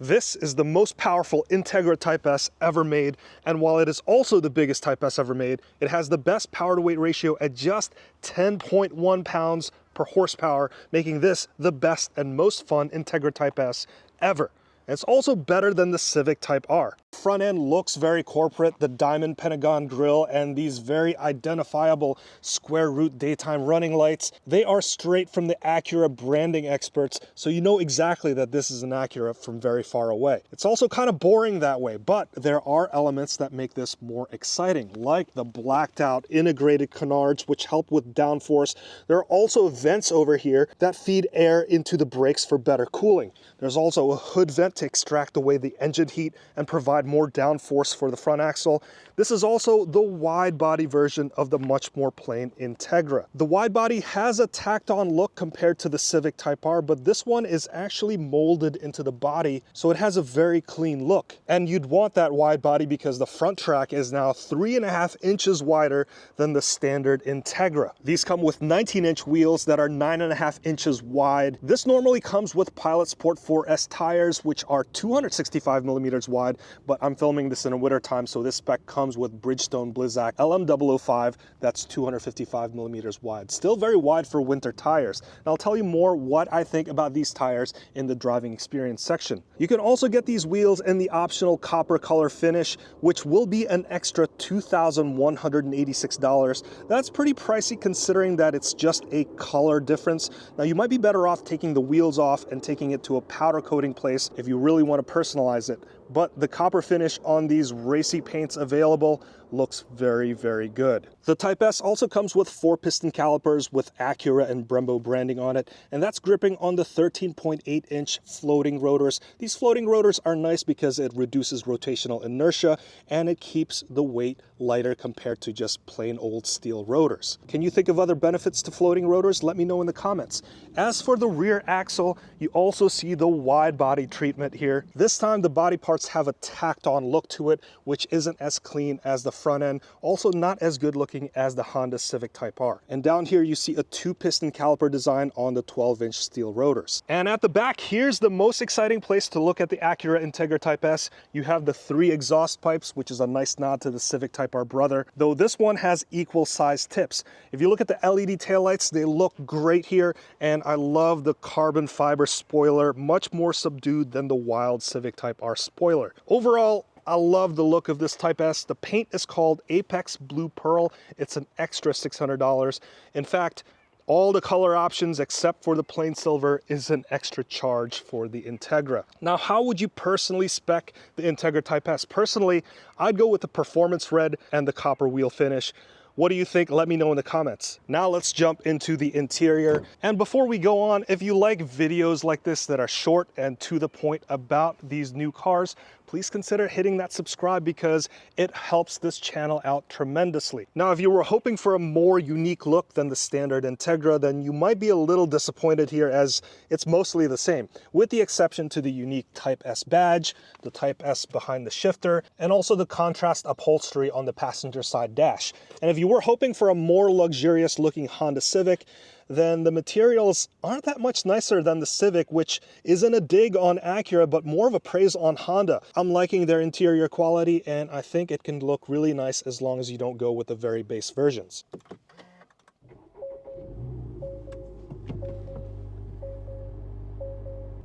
This is the most powerful Integra Type-S ever made, and while it is also the biggest Type-S ever made, it has the best power to weight ratio at just 10.1 pounds per horsepower, making this the best and most fun Integra Type-S ever. And it's also better than the Civic Type-R. Front end looks very corporate, the diamond pentagon grille and these very identifiable square root daytime running lights. They are straight from the Acura branding experts, so you know exactly that this is an Acura from very far away. It's also kind of boring that way, but there are elements that make this more exciting, like the blacked out integrated canards, which help with downforce. There are also vents over here that feed air into the brakes for better cooling. There's also a hood vent to extract away the engine heat and provide more downforce for the front axle. This is also the wide body version of the much more plain Integra. The wide body has a tacked on look compared to the Civic Type-R, but this one is actually molded into the body, so it has a very clean look. And you'd want that wide body because the front track is now 3.5 inches wider than the standard Integra. These come with 19-inch wheels that are 9.5 inches wide. This normally comes with Pilot Sport 4S tires, which are 265 millimeters wide, but I'm filming this in a winter time, so this spec comes with Bridgestone Blizzak LM005, that's 255 millimeters wide. Still very wide for winter tires. And I'll tell you more what I think about these tires in the driving experience section. You can also get these wheels in the optional copper color finish, which will be an extra $2,186. That's pretty pricey considering that it's just a color difference. Now you might be better off taking the wheels off and taking it to a powder coating place if you really want to personalize it. But the copper finish on these racy paints available looks very, very good. The Type-S also comes with 4-piston calipers with Acura and Brembo branding on it, and that's gripping on the 13.8-inch floating rotors. These floating rotors are nice because it reduces rotational inertia and it keeps the weight lighter compared to just plain old steel rotors. Can you think of other benefits to floating rotors? Let me know in the comments. As for the rear axle, you also see the wide body treatment here. This time the body parts have a tacked on look to it, which isn't as clean as the front end, also not as good looking as the Honda Civic Type-R. And down here you see a 2-piston caliper design on the 12-inch steel rotors. And at the back, here's the most exciting place to look at the Acura Integra Type-S. You have the 3 exhaust pipes, which is a nice nod to the Civic Type-R brother, though this one has equal size tips. If you look at the LED taillights, they look great here, and I love the carbon fiber spoiler, much more subdued than the wild Civic Type-R spoiler. Overall, I love the look of this Type-S. The paint is called Apex Blue Pearl. It's an extra $600. In fact, all the color options except for the plain silver is an extra charge for the Integra. Now, how would you personally spec the Integra Type-S? Personally, I'd go with the performance red and the copper wheel finish. What do you think? Let me know in the comments. Now let's jump into the interior. And before we go on, if you like videos like this that are short and to the point about these new cars, please consider hitting that subscribe because it helps this channel out tremendously. Now, if you were hoping for a more unique look than the standard Integra, then you might be a little disappointed here as it's mostly the same, with the exception to the unique Type-S badge, the Type-S behind the shifter, and also the contrast upholstery on the passenger side dash. And if you were hoping for a more luxurious looking Honda Civic, then the materials aren't that much nicer than the Civic, which isn't a dig on Acura, but more of a praise on Honda. I'm liking their interior quality, and I think it can look really nice as long as you don't go with the very base versions.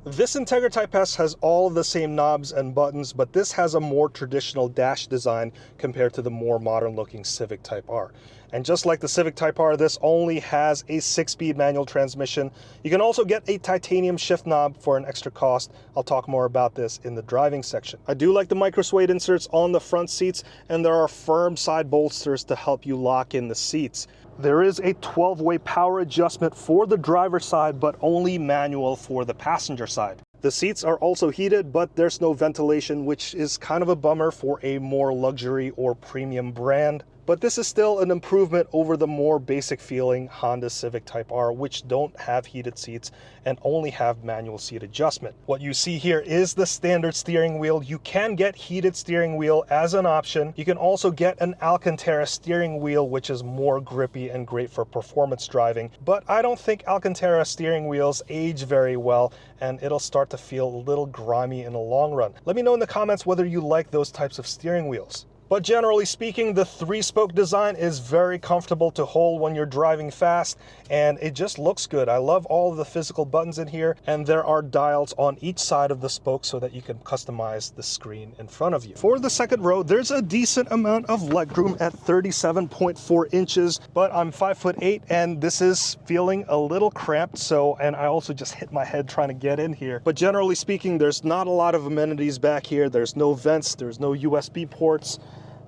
This Integra Type-S has all of the same knobs and buttons, but this has a more traditional dash design compared to the more modern looking Civic Type-R. And just like the Civic Type-R, this only has a 6-speed manual transmission. You can also get a titanium shift knob for an extra cost. I'll talk more about this in the driving section. I do like the micro suede inserts on the front seats, and there are firm side bolsters to help you lock in the seats. There is a 12-way power adjustment for the driver's side, but only manual for the passenger side. The seats are also heated, but there's no ventilation, which is kind of a bummer for a more luxury or premium brand. but this is still an improvement over the more basic feeling Honda Civic Type-R, which don't have heated seats and only have manual seat adjustment. What you see here is the standard steering wheel. You can get heated steering wheel as an option. You can also get an Alcantara steering wheel, which is more grippy and great for performance driving, but I don't think Alcantara steering wheels age very well, and it'll start to feel a little grimy in the long run. Let me know in the comments whether you like those types of steering wheels. But generally speaking, the 3-spoke design is very comfortable to hold when you're driving fast, and it just looks good. I love all of the physical buttons in here, and there are dials on each side of the spoke so that you can customize the screen in front of you. For the second row, there's a decent amount of legroom at 37.4 inches, but I'm 5'8", and this is feeling a little cramped, and I also just hit my head trying to get in here. But generally speaking, there's not a lot of amenities back here. There's no vents, there's no USB ports.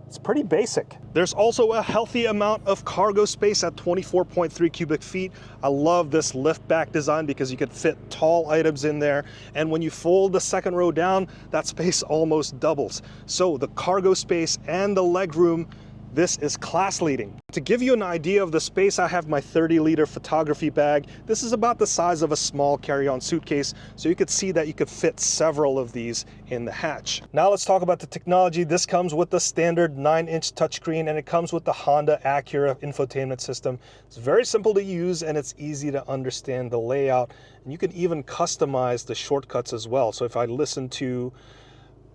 It's pretty basic. There's also a healthy amount of cargo space at 24.3 cubic feet. I love this lift back design because you can fit tall items in there. And when you fold the second row down, that space almost doubles. So the cargo space and the legroom, this is class leading. To give you an idea of the space, I have my 30-liter photography bag. This is about the size of a small carry-on suitcase, so you could see that you could fit several of these in the hatch. Now let's talk about the technology. This comes with the standard 9-inch touchscreen, and it comes with the Honda Acura infotainment system. It's very simple to use, and it's easy to understand the layout. And you can even customize the shortcuts as well. So if I listen to,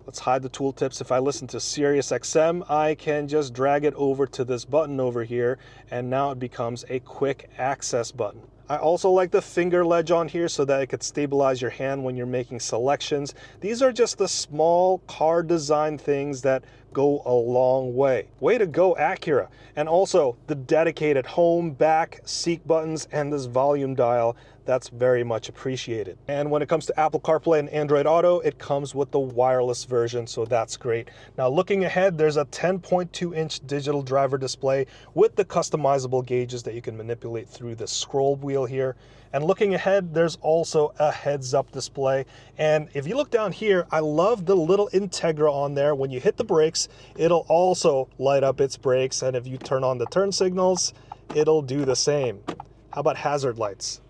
let's hide the tooltips. If I listen to Sirius XM, I can just drag it over to this button over here, and now it becomes a quick access button. I also like the finger ledge on here so that it could stabilize your hand when you're making selections. These are just the small car design things that go a long way. Way to go, Acura. And also the dedicated home, back, seat buttons, and this volume dial. That's very much appreciated. And when it comes to Apple CarPlay and Android Auto, it comes with the wireless version, so that's great. Now looking ahead, there's a 10.2-inch digital driver display with the customizable gauges that you can manipulate through the scroll wheel here. And looking ahead, there's also a heads-up display. And if you look down here, I love the little Integra on there. When you hit the brakes, it'll also light up its brakes, and if you turn on the turn signals, it'll do the same. How about hazard lights?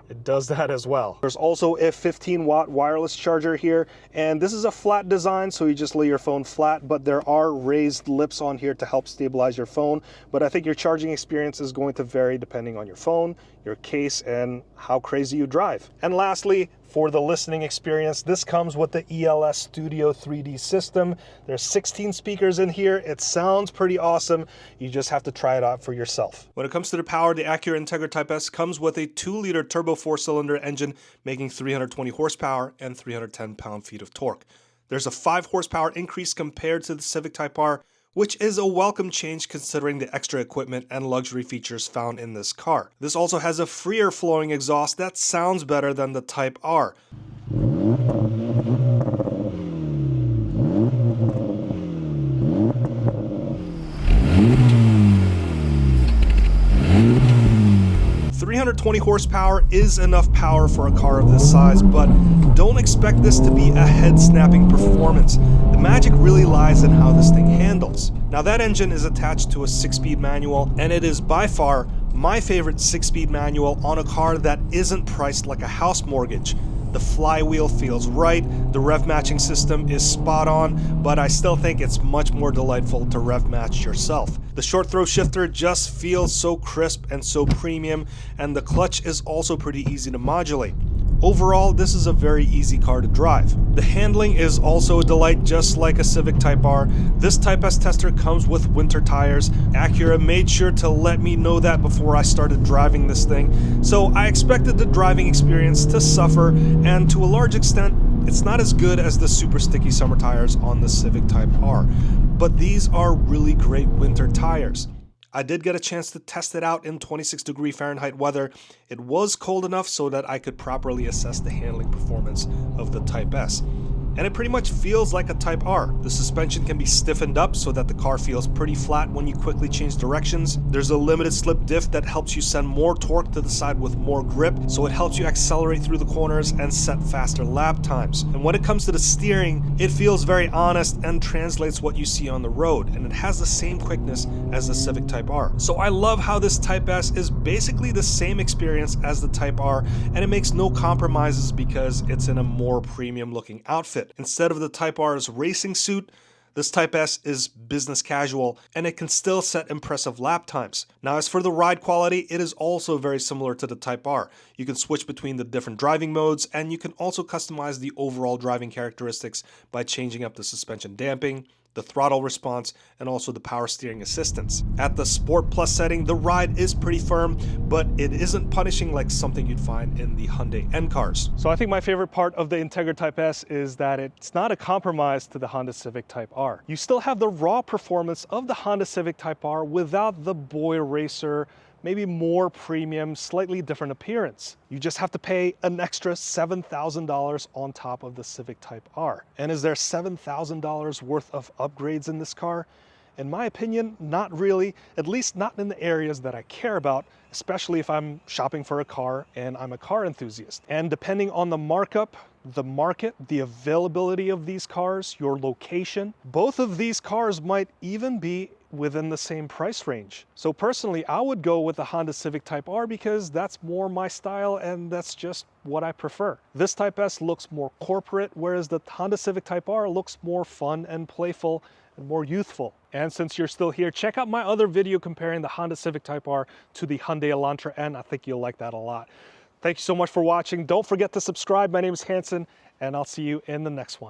It does that as well. There's also a 15-watt wireless charger here, and this is a flat design, so you just lay your phone flat, but there are raised lips on here to help stabilize your phone. But I think your charging experience is going to vary depending on your phone, your case, and how crazy you drive. And lastly, for the listening experience, this comes with the ELS Studio 3D system. There's 16 speakers in here. It sounds pretty awesome. You just have to try it out for yourself. When it comes to the power, the Acura Integra Type-S comes with a 2-liter turbo 4-cylinder engine making 320 horsepower and 310 pound-feet of torque. There's a 5 horsepower increase compared to the Civic Type-R, which is a welcome change considering the extra equipment and luxury features found in this car. This also has a freer flowing exhaust that sounds better than the Type-R. 320 horsepower is enough power for a car of this size, but don't expect this to be a head-snapping performance. The magic really lies in how this thing handles. Now that engine is attached to a 6-speed manual, and it is by far my favorite 6-speed manual on a car that isn't priced like a house mortgage. The flywheel feels right, the rev matching system is spot on, but I still think it's much more delightful to rev match yourself. The short throw shifter just feels so crisp and so premium, and the clutch is also pretty easy to modulate. Overall, this is a very easy car to drive. The handling is also a delight, just like a Civic Type-R. This Type-S tester comes with winter tires. Acura made sure to let me know that before I started driving this thing, so I expected the driving experience to suffer, and to a large extent, it's not as good as the super sticky summer tires on the Civic Type-R, but these are really great winter tires. I did get a chance to test it out in 26-degree Fahrenheit weather. It was cold enough so that I could properly assess the handling performance of the Type-S. and it pretty much feels like a Type R. The suspension can be stiffened up so that the car feels pretty flat when you quickly change directions. There's a limited slip diff that helps you send more torque to the side with more grip, so it helps you accelerate through the corners and set faster lap times. And when it comes to the steering, it feels very honest and translates what you see on the road, and it has the same quickness as the Civic Type-R. So I love how this Type-S is basically the same experience as the Type-R, and it makes no compromises because it's in a more premium looking outfit. Instead of the Type-R's racing suit, this Type-S is business casual, and it can still set impressive lap times. Now, as for the ride quality, it is also very similar to the Type-R. You can switch between the different driving modes, and you can also customize the overall driving characteristics by changing up the suspension damping, the throttle response, and also the power steering assistance. At the Sport Plus setting, the ride is pretty firm, but it isn't punishing like something you'd find in the Hyundai N cars. So I think my favorite part of the Integra Type-S is that it's not a compromise to the Honda Civic Type-R. You still have the raw performance of the Honda Civic Type-R without the boy racer, maybe more premium, slightly different appearance. You just have to pay an extra $7,000 on top of the Civic Type-R. And is there $7,000 worth of upgrades in this car? In my opinion, not really, at least not in the areas that I care about, especially if I'm shopping for a car and I'm a car enthusiast. And depending on the markup, the market, the availability of these cars, your location, both of these cars might even be within the same price range. So personally, I would go with the Honda Civic Type-R because that's more my style and that's just what I prefer. This Type-S looks more corporate, whereas the Honda Civic Type-R looks more fun and playful and more youthful. And since you're still here, check out my other video comparing the Honda Civic Type-R to the Hyundai Elantra N. I think you'll like that a lot. Thank you so much for watching. Don't forget to subscribe. My name is Hanson, and I'll see you in the next one.